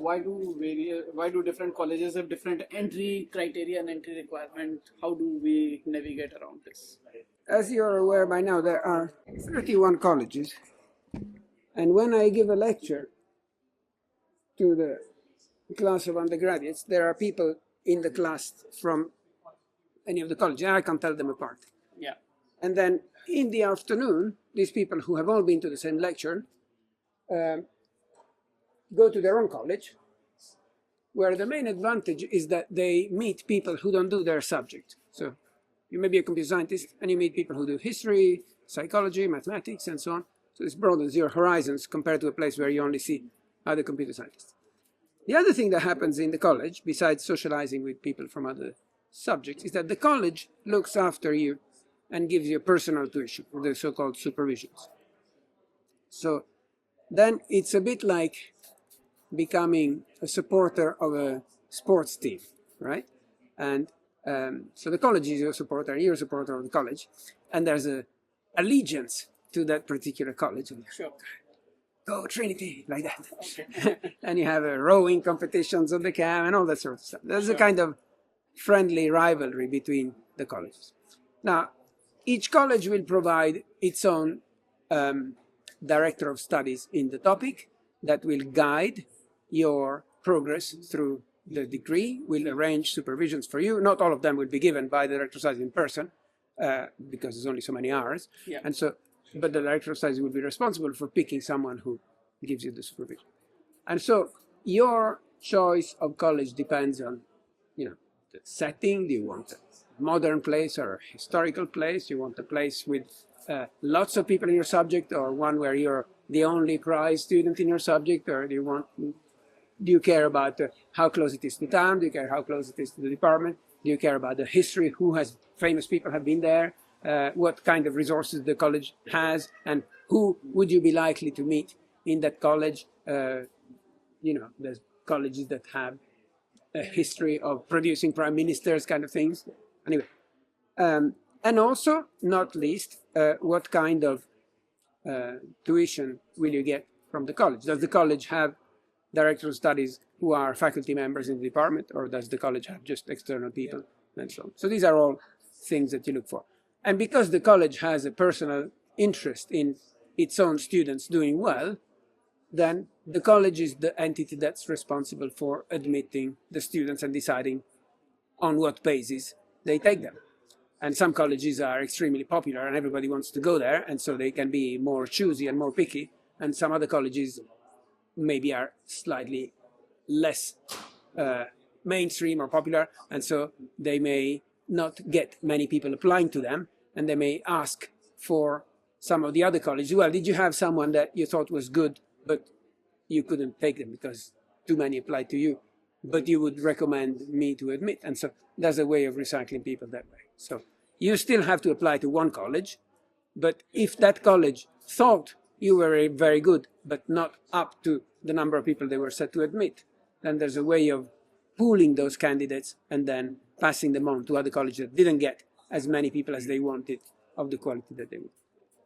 why do different colleges have different entry criteria and entry requirement? How do we navigate around this? As you're aware by now, there are 31 colleges. And when I give a lecture to the class of undergraduates, there are people in the class from any of the colleges. I can't tell them apart. Yeah. And then in the afternoon, these people who have all been to the same lecture go to their own college, where the main advantage is that they meet people who don't do their subject. So you may be a computer scientist and you meet people who do history, psychology, mathematics, and so on. So this broadens your horizons compared to a place where you only see other computer scientists. The other thing that happens in the college, besides socializing with people from other subjects, is that the college looks after you and gives you personal tuition, the so-called supervisions. So then it's a bit like becoming a supporter of a sports team, right? And so the college is your supporter, you're a supporter of the college, and there's a allegiance to that particular college. Sure. Go Trinity, like that. Okay. And you have rowing competitions on the cam and all that sort of stuff. There's a kind of friendly rivalry between the colleges. Now, each college will provide its own director of studies in the topic that will guide your progress through the degree, will arrange supervisions for you. Not all of them will be given by the director of studies in person, because there's only so many hours. Yeah. And so, but the director of studies will be responsible for picking someone who gives you the supervision. And so your choice of college depends on, the setting. Do you want a modern place or a historical place? Do you want a place with lots of people in your subject, or one where you're the only prize student in your subject? Or do you care about how close it is to town? Do you care how close it is to the department? Do you care about the history? Famous people have been there? What kind of resources the college has, and who would you be likely to meet in that college? There's colleges that have a history of producing prime ministers, kind of things. Anyway, and also, not least, what kind of tuition will you get from the college? Does the college have directors of studies who are faculty members in the department, or does the college have just external people, and so on? So these are all things that you look for. And because the college has a personal interest in its own students doing well, then the college is the entity that's responsible for admitting the students and deciding on what basis they take them. And some colleges are extremely popular and everybody wants to go there, and so they can be more choosy and more picky. And some other colleges maybe are slightly less mainstream or popular, and so they may not get many people applying to them, and they may ask for some of the other colleges. Well, did you have someone that you thought was good, but you couldn't take them because too many applied to you, but you would recommend me to admit? And so there's a way of recycling people that way. So you still have to apply to one college, but if that college thought you were very good, but not up to the number of people they were set to admit, then there's a way of pooling those candidates and then passing them on to other colleges that didn't get as many people as they wanted of the quality that they would.